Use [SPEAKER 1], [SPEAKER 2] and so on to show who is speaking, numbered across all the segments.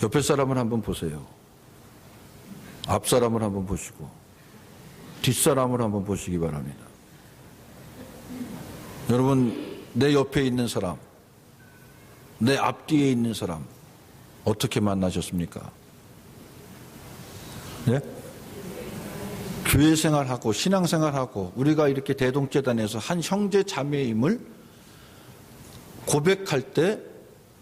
[SPEAKER 1] 옆에 사람을 한번 보세요. 앞 사람을 한번 보시고 뒷 사람을 한번 보시기 바랍니다. 여러분, 내 옆에 있는 사람, 내 앞뒤에 있는 사람 어떻게 만나셨습니까? 예? 교회 생활하고 신앙 생활하고 우리가 이렇게 대동제단에서 한 형제 자매임을 고백할 때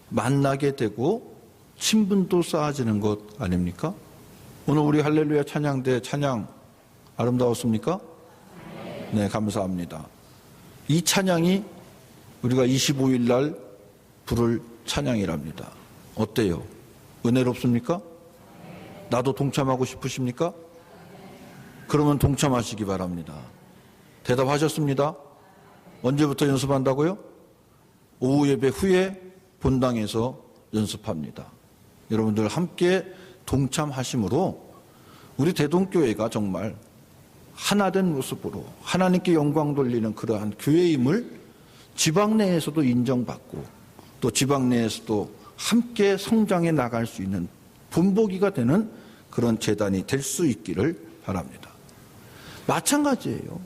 [SPEAKER 1] 만나게 되고 친분도 쌓아지는 것 아닙니까? 오늘 우리 할렐루야 찬양대 찬양 아름다웠습니까? 네, 감사합니다. 이 찬양이 우리가 25일 날 부를 찬양이랍니다. 어때요? 은혜롭습니까? 나도 동참하고 싶으십니까? 그러면 동참하시기 바랍니다. 대답하셨습니다. 언제부터 연습한다고요? 오후 예배 후에 본당에서 연습합니다. 여러분들 함께 동참하심으로 우리 대동교회가 정말 하나된 모습으로 하나님께 영광 돌리는 그러한 교회임을 지방 내에서도 인정받고 또 지방 내에서도 함께 성장해 나갈 수 있는 본보기가 되는 그런 재단이 될 수 있기를 바랍니다. 마찬가지예요.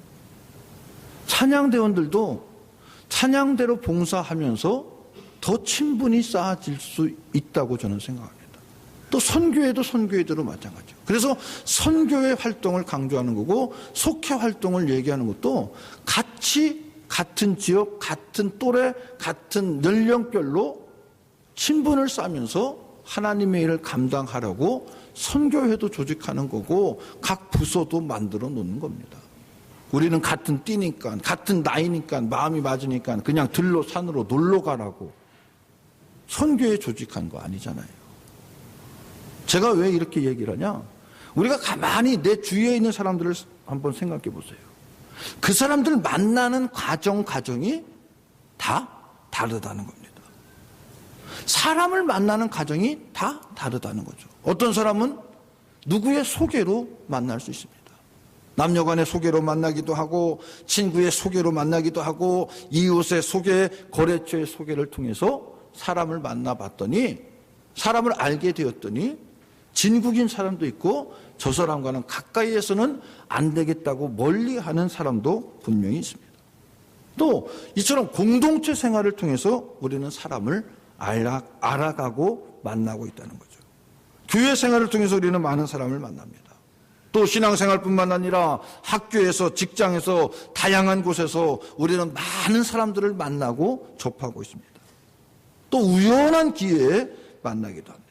[SPEAKER 1] 찬양대원들도 찬양대로 봉사하면서 더 친분이 쌓아질 수 있다고 저는 생각합니다. 또 선교회도 선교회대로 마찬가지예요. 그래서 선교회 활동을 강조하는 거고 속회 활동을 얘기하는 것도 같이 같은 지역, 같은 또래, 같은 연령별로 친분을 쌓으면서 하나님의 일을 감당하려고 선교회도 조직하는 거고 각 부서도 만들어 놓는 겁니다. 우리는 같은 띠니까, 같은 나이니까, 마음이 맞으니까 그냥 들로 산으로 놀러 가라고 선교회 조직한 거 아니잖아요. 제가 왜 이렇게 얘기를 하냐? 우리가 가만히 내 주위에 있는 사람들을 한번 생각해 보세요. 그 사람들 만나는 과정이 다 다르다는 겁니다. 사람을 만나는 과정이 다 다르다는 거죠. 어떤 사람은 누구의 소개로 만날 수 있습니다. 남녀간의 소개로 만나기도 하고 친구의 소개로 만나기도 하고 이웃의 소개, 거래처의 소개를 통해서 사람을 만나봤더니 사람을 알게 되었더니 진국인 사람도 있고 저 사람과는 가까이에서는 안 되겠다고 멀리하는 사람도 분명히 있습니다. 또 이처럼 공동체 생활을 통해서 우리는 사람을 알아가고 만나고 있다는 거죠. 교회 생활을 통해서 우리는 많은 사람을 만납니다. 또 신앙생활뿐만 아니라 학교에서 직장에서 다양한 곳에서 우리는 많은 사람들을 만나고 접하고 있습니다. 또 우연한 기회에 만나기도 합니다.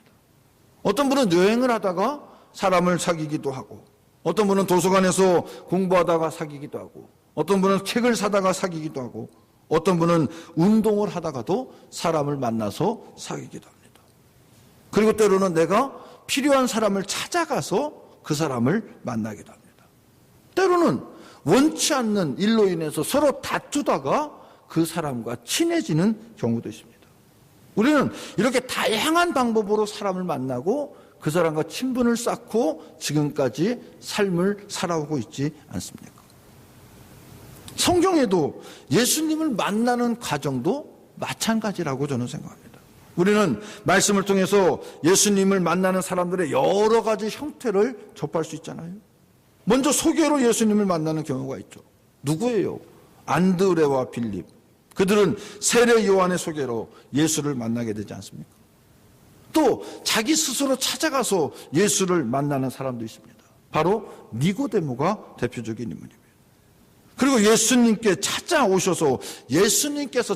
[SPEAKER 1] 어떤 분은 여행을 하다가 사람을 사귀기도 하고 어떤 분은 도서관에서 공부하다가 사귀기도 하고 어떤 분은 책을 사다가 사귀기도 하고 어떤 분은 운동을 하다가도 사람을 만나서 사귀기도 합니다. 그리고 때로는 내가 필요한 사람을 찾아가서 그 사람을 만나기도 합니다. 때로는 원치 않는 일로 인해서 서로 다투다가 그 사람과 친해지는 경우도 있습니다. 우리는 이렇게 다양한 방법으로 사람을 만나고 그 사람과 친분을 쌓고 지금까지 삶을 살아오고 있지 않습니까? 성경에도 예수님을 만나는 과정도 마찬가지라고 저는 생각합니다. 우리는 말씀을 통해서 예수님을 만나는 사람들의 여러 가지 형태를 접할 수 있잖아요. 먼저 소개로 예수님을 만나는 경우가 있죠. 누구예요? 안드레와 빌립. 그들은 세례 요한의 소개로 예수를 만나게 되지 않습니까? 또 자기 스스로 찾아가서 예수를 만나는 사람도 있습니다. 바로 니고데모가 대표적인 인물입니다. 그리고 예수님께서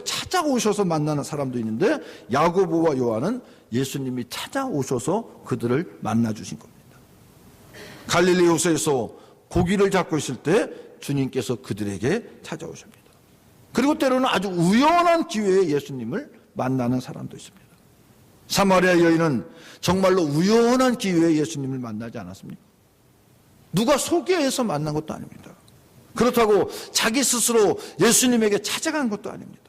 [SPEAKER 1] 찾아오셔서 만나는 사람도 있는데 야고보와 요한은 예수님이 찾아오셔서 그들을 만나주신 겁니다. 갈릴리 호수에서 고기를 잡고 있을 때 주님께서 그들에게 찾아오십니다. 그리고 때로는 아주 우연한 기회에 예수님을 만나는 사람도 있습니다. 사마리아 여인은 정말로 우연한 기회에 예수님을 만나지 않았습니까? 누가 소개해서 만난 것도 아닙니다. 그렇다고 자기 스스로 예수님에게 찾아간 것도 아닙니다.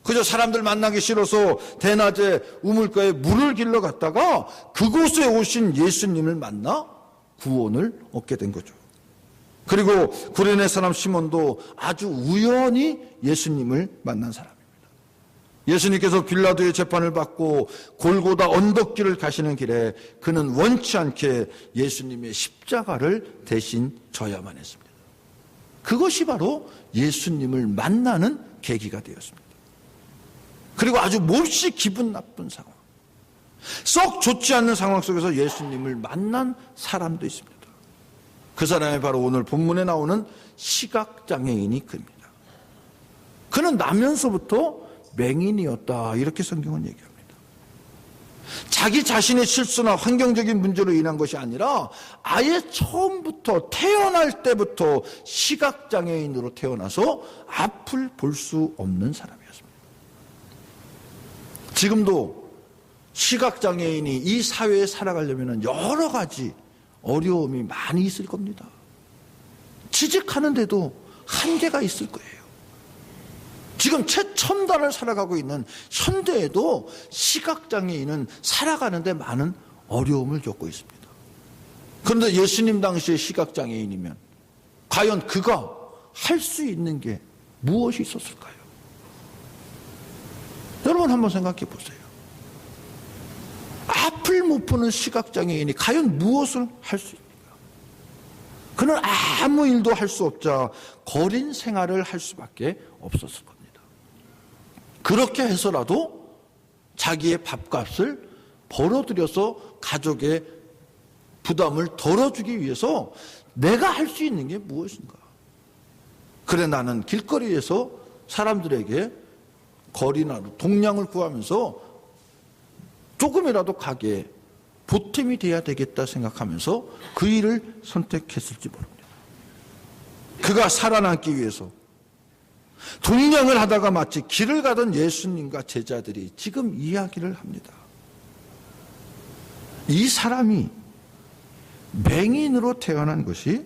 [SPEAKER 1] 그저 사람들 만나기 싫어서 대낮에 우물가에 물을 길러 갔다가 그곳에 오신 예수님을 만나 구원을 얻게 된 거죠. 그리고 구레네 사람 시몬도 아주 우연히 예수님을 만난 사람입니다. 예수님께서 빌라도의 재판을 받고 골고다 언덕길을 가시는 길에 그는 원치 않게 예수님의 십자가를 대신 져야만 했습니다. 그것이 바로 예수님을 만나는 계기가 되었습니다. 그리고 아주 몹시 기분 나쁜 상황, 썩 좋지 않는 상황 속에서 예수님을 만난 사람도 있습니다. 그 사람이 바로 오늘 본문에 나오는 시각장애인이 그입니다. 그는 나면서부터 맹인이었다, 이렇게 성경은 얘기합니다. 자기 자신의 실수나 환경적인 문제로 인한 것이 아니라 아예 처음부터, 태어날 때부터 시각장애인으로 태어나서 앞을 볼 수 없는 사람이었습니다. 지금도 시각장애인이 이 사회에 살아가려면 여러 가지 어려움이 많이 있을 겁니다. 취직하는데도 한계가 있을 거예요. 지금 최첨단을 살아가고 있는 현대에도 시각장애인은 살아가는데 많은 어려움을 겪고 있습니다. 그런데 예수님 당시의 시각장애인이면 과연 그가 할 수 있는 게 무엇이 있었을까요? 여러분 한번 생각해 보세요. 앞을 못 보는 시각장애인이 과연 무엇을 할 수 있습니까? 그는 아무 일도 할 수 없자 거린 생활을 할 수밖에 없었을 겁니다. 그렇게 해서라도 자기의 밥값을 벌어들여서 가족의 부담을 덜어주기 위해서 내가 할 수 있는 게 무엇인가? 그래, 나는 길거리에서 사람들에게 거리나 동량을 구하면서 조금이라도 가게에 보탬이 돼야 되겠다 생각하면서 그 일을 선택했을지 모릅니다. 그가 살아남기 위해서 동량을 하다가 마치 길을 가던 예수님과 제자들이 지금 이야기를 합니다. 이 사람이 맹인으로 태어난 것이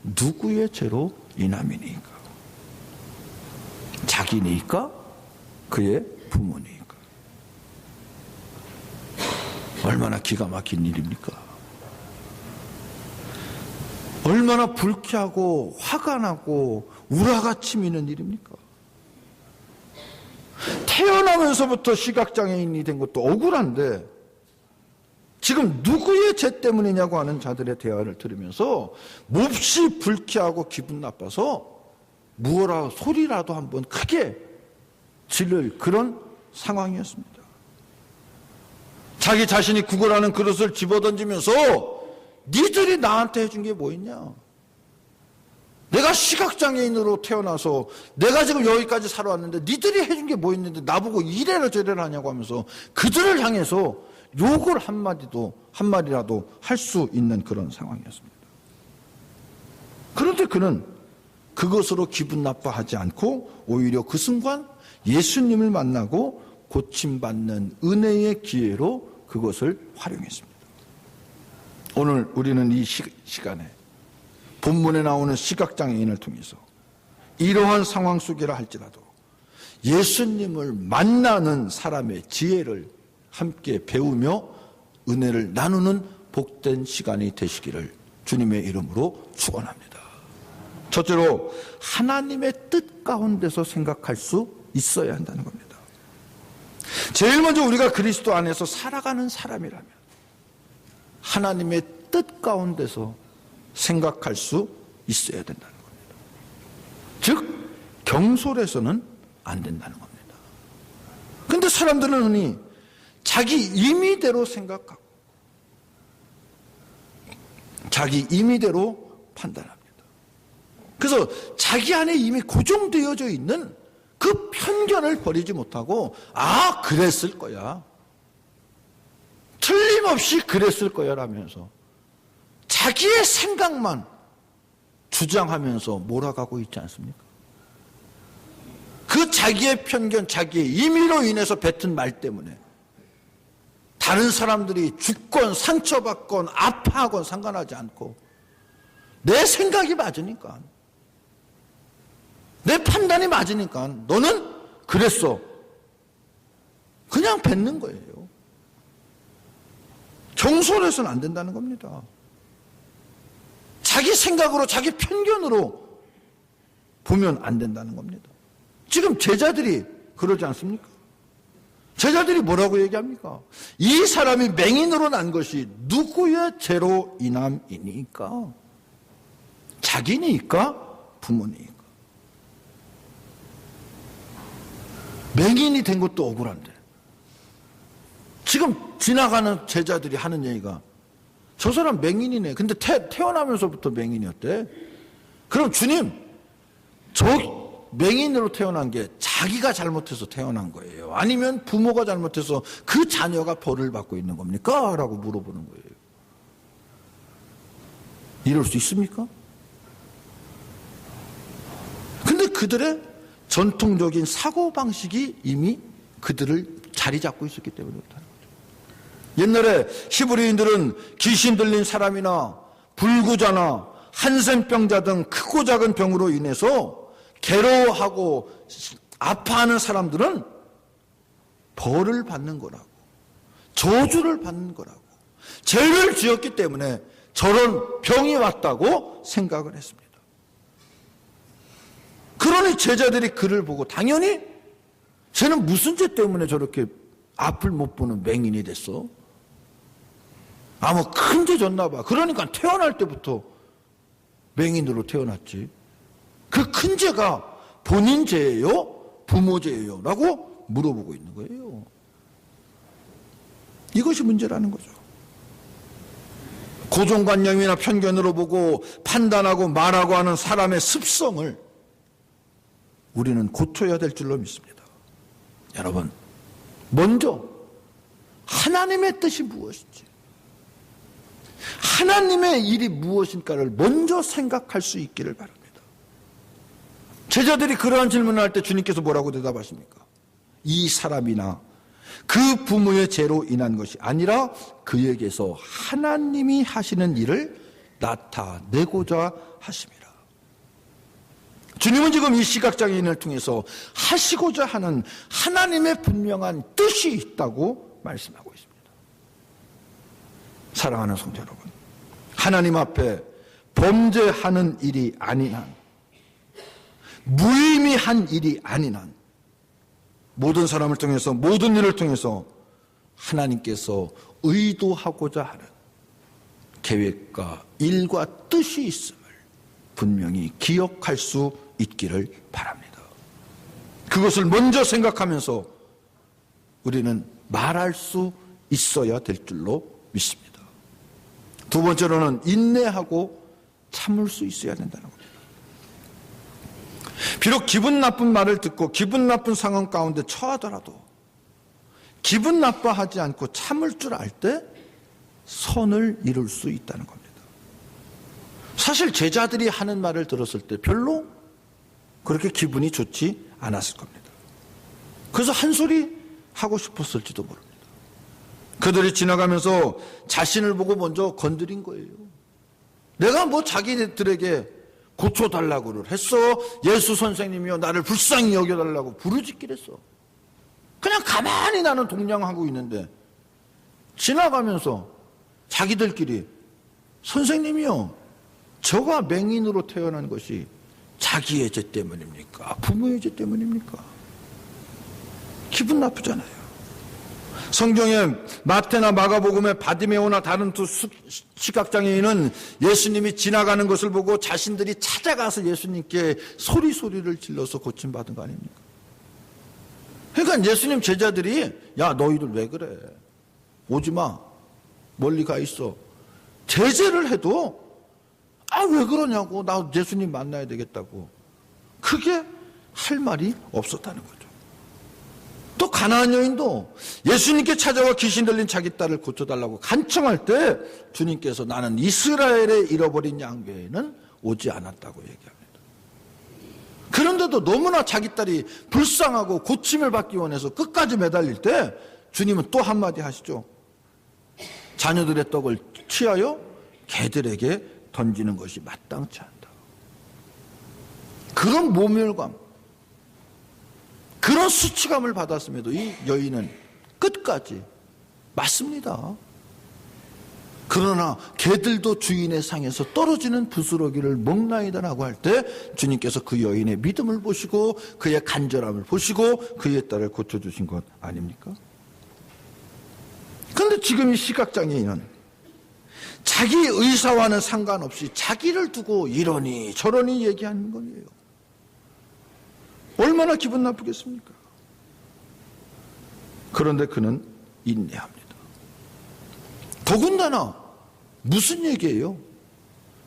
[SPEAKER 1] 누구의 죄로 인함이니까? 자기니까? 그의 부모니까? 얼마나 기가 막힌 일입니까? 얼마나 불쾌하고 화가 나고 우라가 치미는 일입니까? 태어나면서부터 시각장애인이 된 것도 억울한데 지금 누구의 죄 때문이냐고 하는 자들의 대화를 들으면서 몹시 불쾌하고 기분 나빠서 무어라 소리라도 한번 크게 지를 그런 상황이었습니다. 자기 자신이 구걸하는 그릇을 집어던지면서 니들이 나한테 해준 게 뭐 있냐? 내가 시각장애인으로 태어나서 내가 지금 여기까지 살아왔는데 니들이 해준 게 뭐 있는데 나보고 이래라 저래라 하냐고 하면서 그들을 향해서 욕을 한마디라도 할 수 있는 그런 상황이었습니다. 그런데 그는 그것으로 기분 나빠하지 않고 오히려 그 순간 예수님을 만나고 고침받는 은혜의 기회로 그것을 활용했습니다. 오늘 우리는 이 시간에 본문에 나오는 시각장애인을 통해서 이러한 상황 속이라 할지라도 예수님을 만나는 사람의 지혜를 함께 배우며 은혜를 나누는 복된 시간이 되시기를 주님의 이름으로 축원합니다. 첫째로 하나님의 뜻 가운데서 생각할 수 있어야 한다는 겁니다. 제일 먼저 우리가 그리스도 안에서 살아가는 사람이라면 하나님의 뜻 가운데서 생각할 수 있어야 된다는 겁니다. 즉 경솔해서는 안 된다는 겁니다. 그런데 사람들은 흔히 자기 임의대로 생각하고 자기 임의대로 판단합니다. 그래서 자기 안에 이미 고정되어져 있는 그 편견을 버리지 못하고 그랬을 거야, 틀림없이 그랬을 거야 라면서 자기의 생각만 주장하면서 몰아가고 있지 않습니까? 그 자기의 편견, 자기의 임의로 인해서 뱉은 말 때문에 다른 사람들이 죽건 상처받건 아파하건 상관하지 않고 내 생각이 맞으니까, 내 판단이 맞으니까 너는 그랬어, 그냥 뱉는 거예요. 경솔해서는 안 된다는 겁니다. 자기 생각으로 자기 편견으로 보면 안 된다는 겁니다. 지금 제자들이 그러지 않습니까? 제자들이 뭐라고 얘기합니까? 이 사람이 맹인으로 난 것이 누구의 죄로 인함이니까? 자기니까? 부모니까? 맹인이 된 것도 억울한데 지금 지나가는 제자들이 하는 얘기가 저 사람 맹인이네. 근데 태어나면서부터 맹인이었대. 그럼 주님, 저 맹인으로 태어난 게 자기가 잘못해서 태어난 거예요? 아니면 부모가 잘못해서 그 자녀가 벌을 받고 있는 겁니까? 라고 물어보는 거예요. 이럴 수 있습니까? 근데 그들의 전통적인 사고방식이 이미 그들을 자리 잡고 있었기 때문에 그렇다는 거죠. 옛날에 히브리인들은 귀신 들린 사람이나 불구자나 한센병자 등 크고 작은 병으로 인해서 괴로워하고 아파하는 사람들은 벌을 받는 거라고, 저주를 받는 거라고, 죄를 지었기 때문에 저런 병이 왔다고 생각을 했습니다. 그러니 제자들이 그를 보고 당연히 쟤는 무슨 죄 때문에 저렇게 앞을 못 보는 맹인이 됐어? 뭐 큰 죄 졌나 봐. 그러니까 태어날 때부터 맹인으로 태어났지. 그 큰 죄가 본인 죄예요? 부모 죄예요? 라고 물어보고 있는 거예요. 이것이 문제라는 거죠. 고정관념이나 편견으로 보고 판단하고 말하고 하는 사람의 습성을 우리는 고쳐야 될 줄로 믿습니다. 여러분, 먼저 하나님의 뜻이 무엇인지, 하나님의 일이 무엇인가를 먼저 생각할 수 있기를 바랍니다. 제자들이 그러한 질문을 할 때 주님께서 뭐라고 대답하십니까? 이 사람이나 그 부모의 죄로 인한 것이 아니라 그에게서 하나님이 하시는 일을 나타내고자 하심이라. 주님은 지금 이 시각장애인을 통해서 하시고자 하는 하나님의 분명한 뜻이 있다고 말씀하고 있습니다. 사랑하는 성도 여러분, 하나님 앞에 범죄하는 일이 아닌 한, 무의미한 일이 아닌 한, 모든 사람을 통해서, 모든 일을 통해서 하나님께서 의도하고자 하는 계획과 일과 뜻이 있음을 분명히 기억할 수 있기를 바랍니다. 그것을 먼저 생각하면서 우리는 말할 수 있어야 될 줄로 믿습니다. 두 번째로는 인내하고 참을 수 있어야 된다는 겁니다. 비록 기분 나쁜 말을 듣고 기분 나쁜 상황 가운데 처하더라도 기분 나빠하지 않고 참을 줄 알 때 선을 이룰 수 있다는 겁니다. 사실 제자들이 하는 말을 들었을 때 별로 그렇게 기분이 좋지 않았을 겁니다. 그래서 한 소리 하고 싶었을지도 모릅니다. 그들이 지나가면서 자신을 보고 먼저 건드린 거예요. 내가 뭐 자기들에게 고쳐달라고 했어? 예수 선생님이여 나를 불쌍히 여겨달라고 부르짖기를 했어. 그냥 가만히 나는 동냥하고 있는데 지나가면서 자기들끼리 선생님이요, 저가 맹인으로 태어난 것이 자기의 죄 때문입니까? 부모의 죄 때문입니까? 기분 나쁘잖아요. 성경에 마태나 마가복음에 바디메오나 다른 두 시각장애인은 예수님이 지나가는 것을 보고 자신들이 찾아가서 예수님께 소리를 질러서 고침받은 거 아닙니까? 그러니까 예수님 제자들이 야 너희들 왜 그래? 오지마, 멀리 가 있어, 제재를 해도 왜 그러냐고, 나 예수님 만나야 되겠다고, 그게 할 말이 없었다는 거죠. 또 가나안 여인도 예수님께 찾아와 귀신 들린 자기 딸을 고쳐달라고 간청할 때 주님께서 나는 이스라엘에 잃어버린 양 외에는 오지 않았다고 얘기합니다. 그런데도 너무나 자기 딸이 불쌍하고 고침을 받기 원해서 끝까지 매달릴 때 주님은 또 한마디 하시죠. 자녀들의 떡을 취하여 개들에게 던지는 것이 마땅치 않다. 그런 모멸감, 그런 수치감을 받았음에도 이 여인은 끝까지 맞습니다. 그러나 개들도 주인의 상에서 떨어지는 부스러기를 먹나이다라고 할 때 주님께서 그 여인의 믿음을 보시고 그의 간절함을 보시고 그의 딸을 고쳐주신 것 아닙니까? 그런데 지금 이 시각장애인은 자기 의사와는 상관없이 자기를 두고 이러니 저러니 얘기하는 거예요. 얼마나 기분 나쁘겠습니까? 그런데 그는 인내합니다. 더군다나 무슨 얘기예요?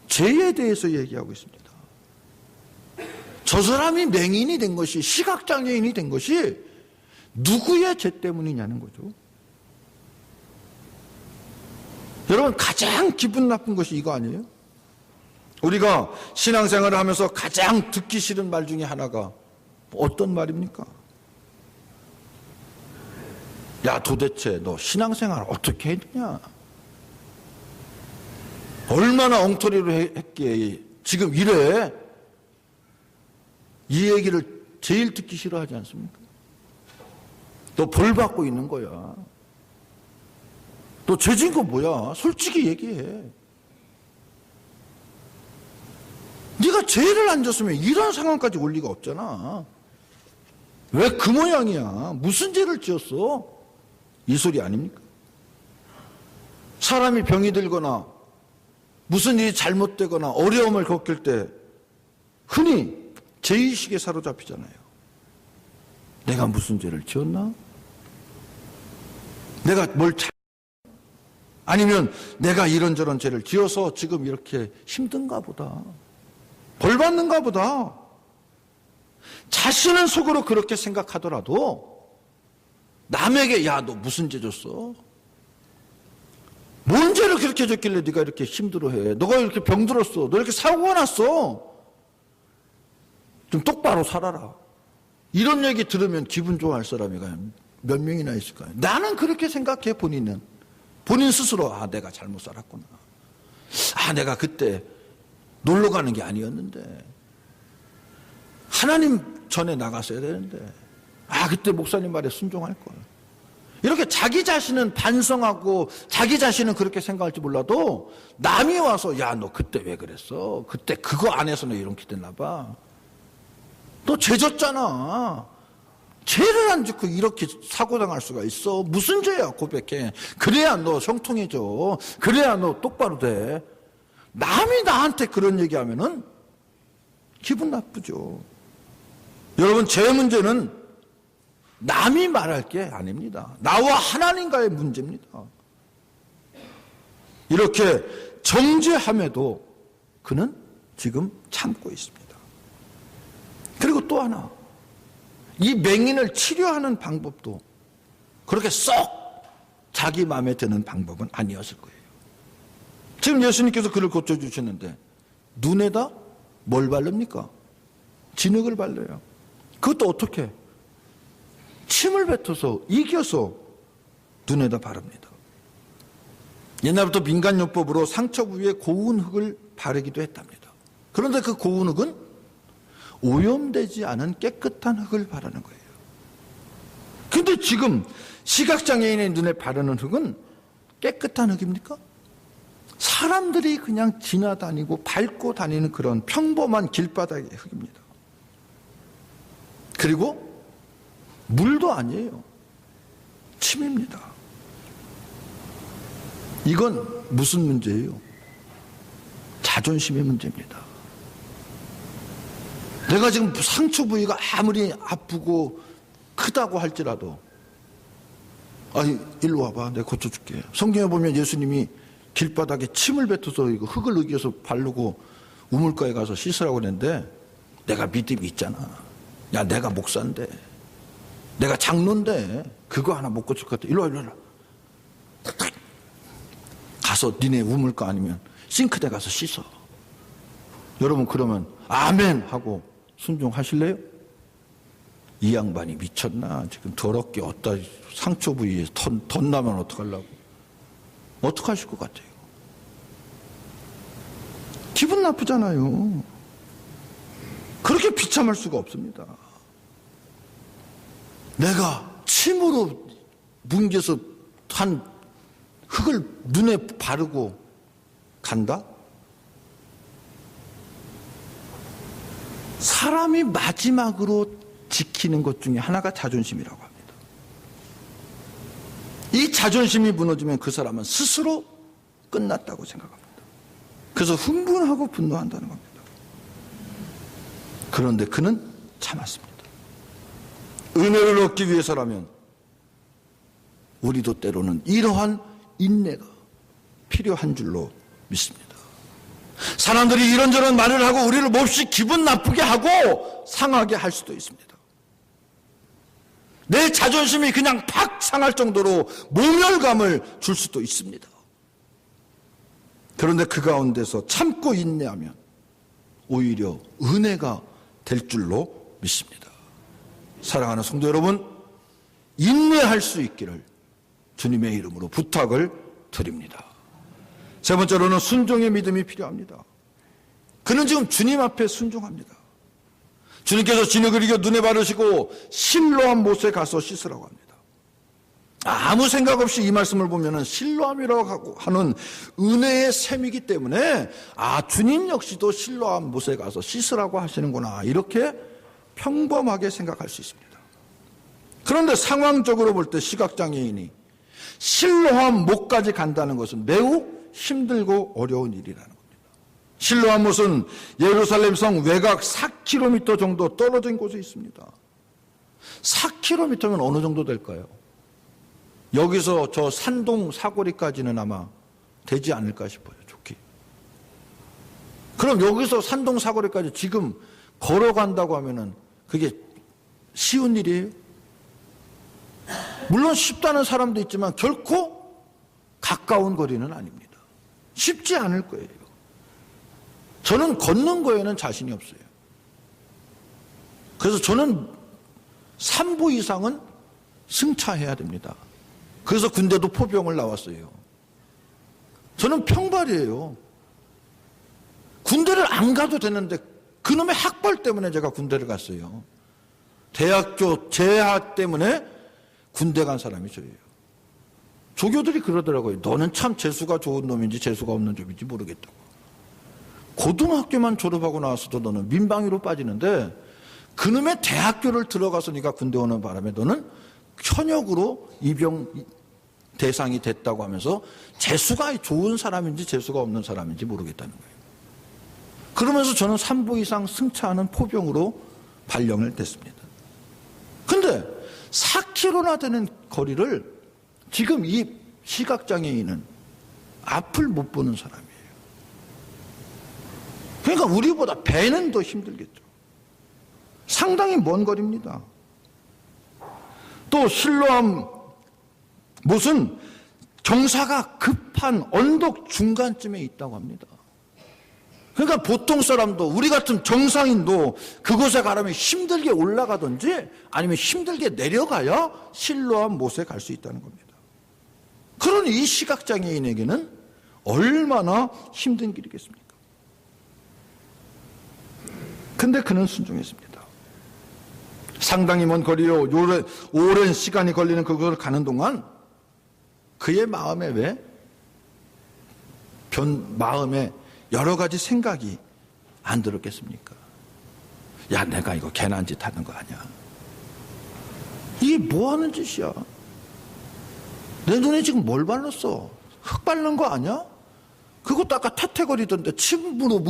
[SPEAKER 1] 죄에 대해서 얘기하고 있습니다. 저 사람이 맹인이 된 것이, 시각장애인이 된 것이 누구의 죄 때문이냐는 거죠. 여러분, 가장 기분 나쁜 것이 이거 아니에요? 우리가 신앙생활을 하면서 가장 듣기 싫은 말 중에 하나가 어떤 말입니까? 야, 도대체 너 신앙생활 어떻게 했냐? 얼마나 엉터리로 했기에 지금 이래? 이 얘기를 제일 듣기 싫어하지 않습니까? 너 벌 받고 있는 거야. 너 죄진 거 뭐야? 솔직히 얘기해. 네가 죄를 안 졌으면 이런 상황까지 올 리가 없잖아. 왜 그 모양이야? 무슨 죄를 지었어? 이 소리 아닙니까? 사람이 병이 들거나 무슨 일이 잘못되거나 어려움을 겪을 때 흔히 죄의식에 사로잡히잖아요. 내가 무슨 죄를 지었나? 내가 뭘 아니면 내가 이런저런 죄를 지어서 지금 이렇게 힘든가 보다. 벌 받는가 보다. 자신은 속으로 그렇게 생각하더라도 남에게 야, 너 무슨 죄 졌어? 뭔 죄를 그렇게 졌길래 네가 이렇게 힘들어해? 너가 이렇게 병들었어. 너 이렇게 사고가 났어. 좀 똑바로 살아라. 이런 얘기 들으면 기분 좋아할 사람이 몇 명이나 있을까요? 나는 그렇게 생각해. 본인 스스로 내가 잘못 살았구나. 내가 그때 놀러 가는 게 아니었는데 하나님 전에 나갔어야 되는데 그때 목사님 말에 순종할 걸. 이렇게 자기 자신은 반성하고 자기 자신은 그렇게 생각할지 몰라도 남이 와서 야, 너 그때 왜 그랬어? 그때 그거 안에서 너 이렇게 됐나 봐. 너 죄 졌잖아. 죄를 안 짓고 이렇게 사고당할 수가 있어. 무슨 죄야? 고백해. 그래야 너 형통해져. 그래야 너 똑바로 돼. 남이 나한테 그런 얘기하면은 기분 나쁘죠. 여러분, 죄 문제는 남이 말할 게 아닙니다. 나와 하나님과의 문제입니다. 이렇게 정죄함에도 그는 지금 참고 있습니다. 그리고 또 하나, 이 맹인을 치료하는 방법도 그렇게 쏙 자기 마음에 드는 방법은 아니었을 거예요. 지금 예수님께서 그를 고쳐주셨는데 눈에다 뭘 바릅니까? 진흙을 발라요. 그것도 어떻게? 침을 뱉어서 이겨서 눈에다 바릅니다. 옛날부터 민간요법으로 상처 부위에 고운 흙을 바르기도 했답니다. 그런데 그 고운 흙은 오염되지 않은 깨끗한 흙을 바르는 거예요. 근데 지금 시각장애인의 눈에 바르는 흙은 깨끗한 흙입니까? 사람들이 그냥 지나다니고 밟고 다니는 그런 평범한 길바닥의 흙입니다. 그리고 물도 아니에요. 침입니다. 이건 무슨 문제예요? 자존심의 문제입니다. 내가 지금 상처 부위가 아무리 아프고 크다고 할지라도 일로 와봐. 내가 고쳐줄게. 성경에 보면 예수님이 길바닥에 침을 뱉어서 이거 흙을 으겨서 바르고 우물가에 가서 씻으라고 그랬는데 내가 믿음이 있잖아. 야, 내가 목사인데 내가 장로인데 그거 하나 못 고칠 것 같아. 일로 와. 가서 니네 우물가 아니면 싱크대 가서 씻어. 여러분, 그러면 아멘 하고 순종하실래요? 이 양반이 미쳤나? 지금 더럽게 어디다 상처 부위에 덧 나면 어떡하려고? 어떡하실 것 같아요? 기분 나쁘잖아요. 그렇게 비참할 수가 없습니다. 내가 침으로 뭉개서 한 흙을 눈에 바르고 간다? 사람이 마지막으로 지키는 것 중에 하나가 자존심이라고 합니다. 이 자존심이 무너지면 그 사람은 스스로 끝났다고 생각합니다. 그래서 흥분하고 분노한다는 겁니다. 그런데 그는 참았습니다. 은혜를 얻기 위해서라면 우리도 때로는 이러한 인내가 필요한 줄로 믿습니다. 사람들이 이런저런 말을 하고 우리를 몹시 기분 나쁘게 하고 상하게 할 수도 있습니다. 내 자존심이 그냥 팍 상할 정도로 모멸감을 줄 수도 있습니다. 그런데 그 가운데서 참고 인내하면 오히려 은혜가 될 줄로 믿습니다. 사랑하는 성도 여러분, 인내할 수 있기를 주님의 이름으로 부탁을 드립니다. 세 번째로는 순종의 믿음이 필요합니다. 그는 지금 주님 앞에 순종합니다. 주님께서 진흙을 이겨 눈에 바르시고 실로암 못에 가서 씻으라고 합니다. 아무 생각 없이 이 말씀을 보면은 실로암이라고 하는 은혜의 셈이기 때문에 주님 역시도 실로암 못에 가서 씻으라고 하시는구나, 이렇게 평범하게 생각할 수 있습니다. 그런데 상황적으로 볼 때 시각장애인이 실로암 못까지 간다는 것은 매우 힘들고 어려운 일이라는 겁니다. 실로암 못은 예루살렘 성 외곽 4km 정도 떨어진 곳에 있습니다. 4km면 어느 정도 될까요? 여기서 저 산동 사거리까지는 아마 되지 않을까 싶어요, 좋게. 그럼 여기서 산동 사거리까지 지금 걸어간다고 하면은 그게 쉬운 일이에요? 물론 쉽다는 사람도 있지만 결코 가까운 거리는 아닙니다. 쉽지 않을 거예요. 저는 걷는 거에는 자신이 없어요. 그래서 저는 3보 이상은 승차해야 됩니다. 그래서 군대도 포병을 나왔어요. 저는 평발이에요. 군대를 안 가도 되는데 그놈의 학벌 때문에 제가 군대를 갔어요. 대학교 재학 때문에 군대 간 사람이 저예요. 조교들이 그러더라고요. 너는 참 재수가 좋은 놈인지 재수가 없는 놈인지 모르겠다고. 고등학교만 졸업하고 나와서도 너는 민방위로 빠지는데 그놈의 대학교를 들어가서 네가 군대 오는 바람에 너는 현역으로 입영 대상이 됐다고 하면서 재수가 좋은 사람인지 재수가 없는 사람인지 모르겠다는 거예요. 그러면서 저는 3보 이상 승차하는 포병으로 발령을 됐습니다. 근데 4km나 되는 거리를 지금 이 시각장애인은 앞을 못 보는 사람이에요. 그러니까 우리보다 배는 더 힘들겠죠. 상당히 먼 거리입니다. 또 실로암 못은 경사가 급한 언덕 중간쯤에 있다고 합니다. 그러니까 보통 사람도, 우리 같은 정상인도 그곳에 가려면 힘들게 올라가든지 아니면 힘들게 내려가야 실로암 못에 갈 수 있다는 겁니다. 그러니 이 시각장애인에게는 얼마나 힘든 길이겠습니까? 근데 그는 순종했습니다. 상당히 먼 거리로 오랜 시간이 걸리는 그걸 가는 동안 그의 마음에 마음에 여러 가지 생각이 안 들었겠습니까? 야, 내가 이거 괜한 짓 하는 거 아니야? 이게 뭐 하는 짓이야? 내 눈에 지금 뭘 발랐어? 흙 바른 거 아니야? 그것도 아까 태태거리던데 침으로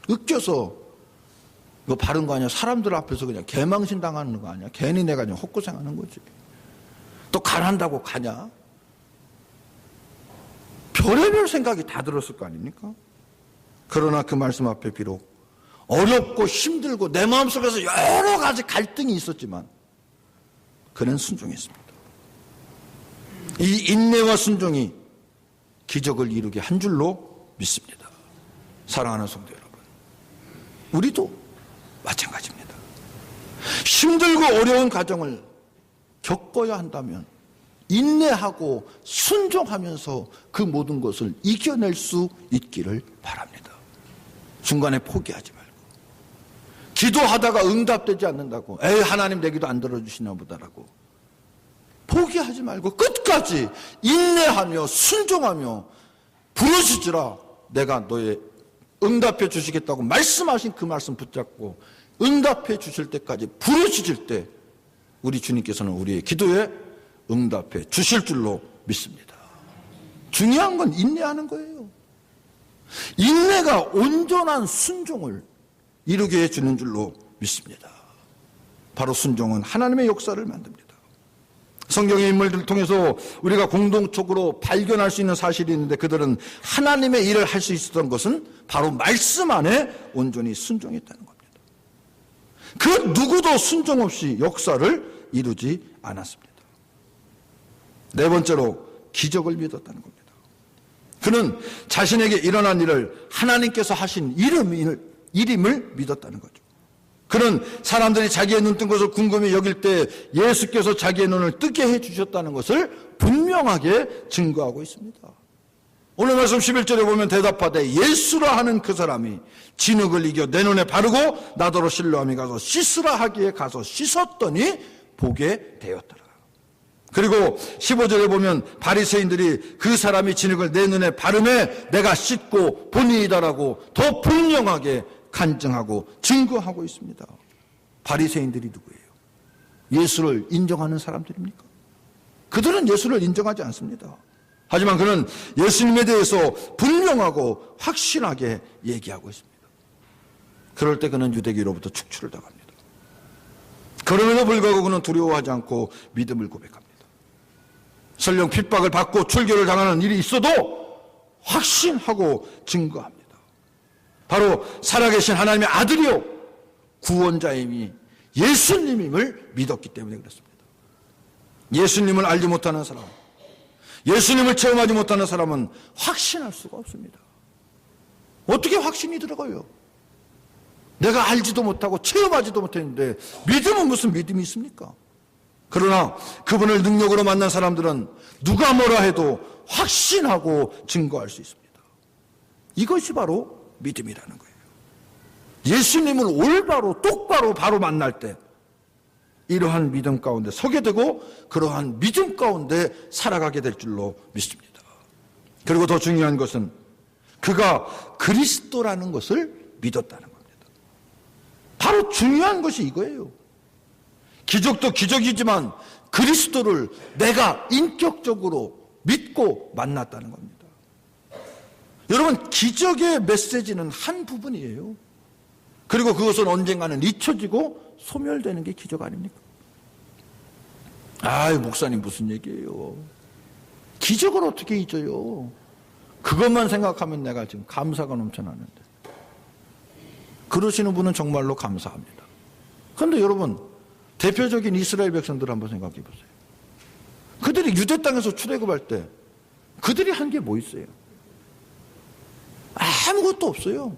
[SPEAKER 1] 으껴서 이거 바른 거 아니야? 사람들 앞에서 그냥 개망신 당하는 거 아니야? 괜히 내가 그냥 헛고생하는 거지. 또 가난다고 가냐? 별의별 생각이 다 들었을 거 아닙니까? 그러나 그 말씀 앞에 비록 어렵고 힘들고 내 마음속에서 여러 가지 갈등이 있었지만 그는 순종했습니다. 이 인내와 순종이 기적을 이루게 한 줄로 믿습니다. 사랑하는 성도 여러분, 우리도 마찬가지입니다. 힘들고 어려운 과정을 겪어야 한다면 인내하고 순종하면서 그 모든 것을 이겨낼 수 있기를 바랍니다. 중간에 포기하지 말고, 기도하다가 응답되지 않는다고 에이 하나님 내 기도 안 들어주시나 보다라고 포기하지 말고 끝까지 인내하며 순종하며 부르짖으라, 내가 너의 응답해 주시겠다고 말씀하신 그 말씀 붙잡고 응답해 주실 때까지 부르짖을 때 우리 주님께서는 우리의 기도에 응답해 주실 줄로 믿습니다. 중요한 건 인내하는 거예요. 인내가 온전한 순종을 이루게 해주는 줄로 믿습니다. 바로 순종은 하나님의 역사를 만듭니다. 성경의 인물들을 통해서 우리가 공동적으로 발견할 수 있는 사실이 있는데, 그들은 하나님의 일을 할 수 있었던 것은 바로 말씀 안에 온전히 순종했다는 겁니다. 그 누구도 순종 없이 역사를 이루지 않았습니다. 네 번째로 기적을 믿었다는 겁니다. 그는 자신에게 일어난 일을 하나님께서 하신 일임을 믿었다는 거죠. 그는 사람들이 자기의 눈뜬 것을 궁금히 여길 때 예수께서 자기의 눈을 뜨게 해주셨다는 것을 분명하게 증거하고 있습니다. 오늘 말씀 11절에 보면 대답하되 예수라 하는 그 사람이 진흙을 이겨 내 눈에 바르고 나더러 실로암이 가서 씻으라 하기에 가서 씻었더니 보게 되었더라. 그리고 15절에 보면 바리새인들이 그 사람이 진흙을 내 눈에 바르매 내가 씻고 보니이다라고 더 분명하게 간증하고 증거하고 있습니다. 바리새인들이 누구예요? 예수를 인정하는 사람들입니까? 그들은 예수를 인정하지 않습니다. 하지만 그는 예수님에 대해서 분명하고 확신하게 얘기하고 있습니다. 그럴 때 그는 유대기로부터 축출을 당합니다. 그럼에도 불구하고 그는 두려워하지 않고 믿음을 고백합니다. 설령 핍박을 받고 출교를 당하는 일이 있어도 확신하고 증거합니다. 바로 살아계신 하나님의 아들이요 구원자임이 예수님임을 믿었기 때문에 그렇습니다. 예수님을 알지 못하는 사람, 예수님을 체험하지 못하는 사람은 확신할 수가 없습니다. 어떻게 확신이 들어가요? 내가 알지도 못하고 체험하지도 못했는데 믿음은 무슨 믿음이 있습니까? 그러나 그분을 능력으로 만난 사람들은 누가 뭐라 해도 확신하고 증거할 수 있습니다. 이것이 바로 믿음이라는 거예요. 예수님을 올바로 똑바로 바로 만날 때 이러한 믿음 가운데 서게 되고 그러한 믿음 가운데 살아가게 될 줄로 믿습니다. 그리고 더 중요한 것은 그가 그리스도라는 것을 믿었다는 겁니다. 바로 중요한 것이 이거예요. 기적도 기적이지만 그리스도를 내가 인격적으로 믿고 만났다는 겁니다. 여러분, 기적의 메시지는 한 부분이에요. 그리고 그것은 언젠가는 잊혀지고 소멸되는 게 기적 아닙니까? 아유, 목사님 무슨 얘기예요? 기적을 어떻게 잊어요? 그것만 생각하면 내가 지금 감사가 넘쳐나는데. 그러시는 분은 정말로 감사합니다. 그런데 여러분, 대표적인 이스라엘 백성들 한번 생각해 보세요. 그들이 유대 땅에서 출애굽할 때 그들이 한 게 뭐 있어요? 아무것도 없어요.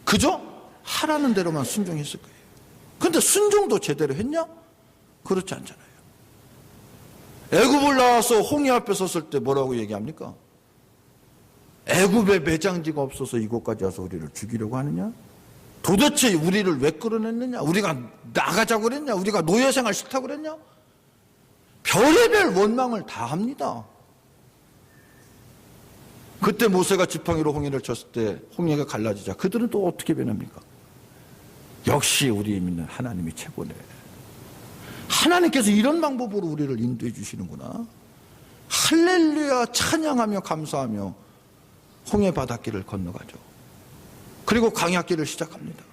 [SPEAKER 1] 그저 하라는 대로만 순종했을 거예요. 그런데 순종도 제대로 했냐? 그렇지 않잖아요. 애굽을 나와서 홍해 앞에 섰을 때 뭐라고 얘기합니까? 애굽에 매장지가 없어서 이곳까지 와서 우리를 죽이려고 하느냐? 도대체 우리를 왜 끌어냈느냐? 우리가 나가자고 그랬냐? 우리가 노예생활 싫다고 그랬냐? 별의별 원망을 다 합니다. 그때 모세가 지팡이로 홍해를 쳤을 때 홍해가 갈라지자 그들은 또 어떻게 변합니까? 역시 우리 믿는 하나님이 최고네. 하나님께서 이런 방법으로 우리를 인도해 주시는구나. 할렐루야 찬양하며 감사하며 홍해 바닷길을 건너가죠. 그리고 광야길을 시작합니다.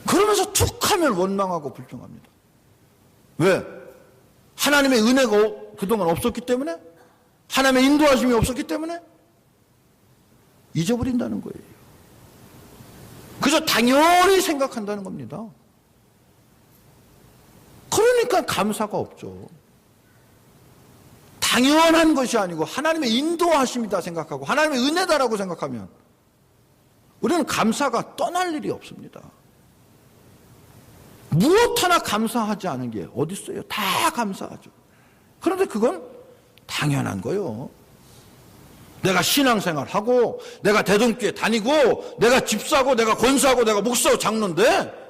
[SPEAKER 1] 그러면서 툭 하면 원망하고 불평합니다. 왜? 하나님의 은혜가 그동안 없었기 때문에? 하나님의 인도하심이 없었기 때문에? 잊어버린다는 거예요. 그저 당연히 생각한다는 겁니다. 그러니까 감사가 없죠. 당연한 것이 아니고 하나님의 인도하심이다 생각하고 하나님의 은혜다라고 생각하면 우리는 감사가 떠날 일이 없습니다. 무엇 하나 감사하지 않은 게 어디 있어요? 다 감사하죠. 그런데 그건 당연한 거예요. 내가 신앙생활하고 내가 대동교회 다니고 내가 집 사고 내가 권사하고 내가 목사고 장로인데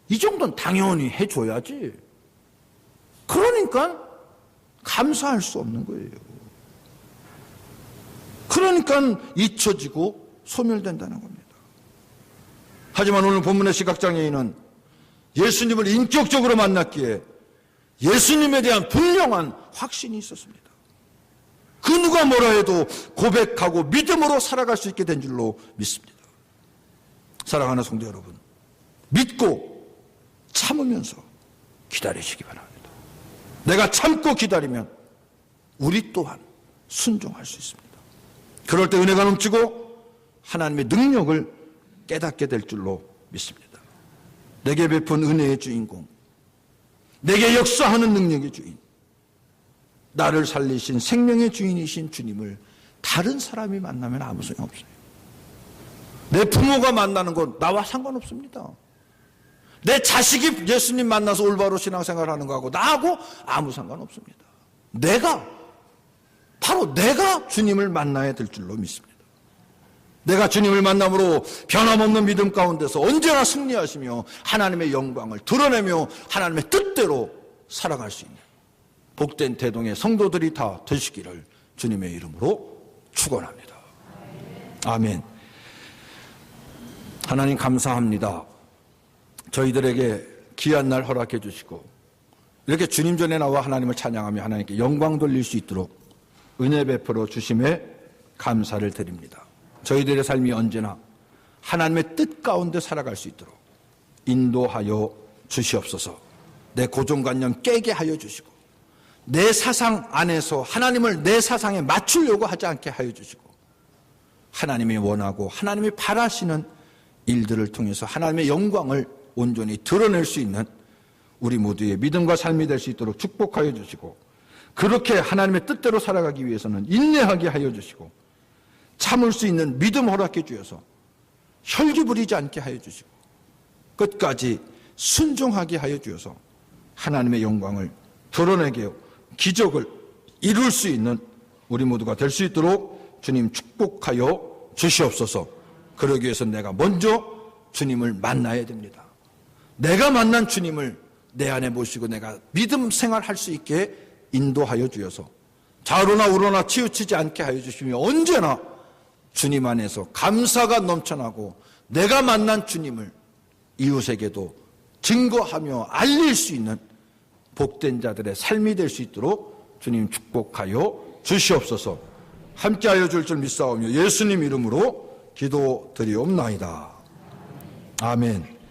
[SPEAKER 1] 이 정도는 당연히 해줘야지. 그러니까 감사할 수 없는 거예요. 그러니까 잊혀지고 소멸된다는 겁니다. 하지만 오늘 본문의 시각장애인은 예수님을 인격적으로 만났기에 예수님에 대한 분명한 확신이 있었습니다. 그 누가 뭐라 해도 고백하고 믿음으로 살아갈 수 있게 된 줄로 믿습니다. 사랑하는 성도 여러분, 믿고 참으면서 기다리시기 바랍니다. 내가 참고 기다리면 우리 또한 순종할 수 있습니다. 그럴 때 은혜가 넘치고 하나님의 능력을 깨닫게 될 줄로 믿습니다. 내게 베푼 은혜의 주인공, 내게 역사하는 능력의 주인, 나를 살리신 생명의 주인이신 주님을 다른 사람이 만나면 아무 소용없어요. 내 부모가 만나는 건 나와 상관없습니다. 내 자식이 예수님 만나서 올바로 신앙생활을 하는 거하고 나하고 아무 상관없습니다. 바로 내가 주님을 만나야 될 줄로 믿습니다. 내가 주님을 만남으로 변함없는 믿음 가운데서 언제나 승리하시며 하나님의 영광을 드러내며 하나님의 뜻대로 살아갈 수 있는 복된 대동의 성도들이 다 되시기를 주님의 이름으로 축원합니다. 아멘. 하나님 감사합니다. 저희들에게 귀한 날 허락해 주시고 이렇게 주님 전에 나와 하나님을 찬양하며 하나님께 영광 돌릴 수 있도록 은혜 베풀어 주심에 감사를 드립니다. 저희들의 삶이 언제나 하나님의 뜻 가운데 살아갈 수 있도록 인도하여 주시옵소서. 내 고정관념 깨게 하여 주시고 내 사상 안에서 하나님을 내 사상에 맞추려고 하지 않게 하여 주시고 하나님이 원하고 하나님이 바라시는 일들을 통해서 하나님의 영광을 온전히 드러낼 수 있는 우리 모두의 믿음과 삶이 될 수 있도록 축복하여 주시고 그렇게 하나님의 뜻대로 살아가기 위해서는 인내하게 하여 주시고 참을 수 있는 믿음 허락해 주셔서 혈기 부리지 않게 하여 주시고 끝까지 순종하게 하여 주셔서 하나님의 영광을 드러내게 기적을 이룰 수 있는 우리 모두가 될 수 있도록 주님 축복하여 주시옵소서. 그러기 위해서 내가 먼저 주님을 만나야 됩니다. 내가 만난 주님을 내 안에 모시고 내가 믿음 생활할 수 있게 인도하여 주셔서 좌로나 우로나 치우치지 않게 하여 주시며 언제나 주님 안에서 감사가 넘쳐나고 내가 만난 주님을 이웃에게도 증거하며 알릴 수 있는 복된 자들의 삶이 될 수 있도록 주님 축복하여 주시옵소서. 함께하여 줄 줄 믿사오며 예수님 이름으로 기도드리옵나이다. 아멘.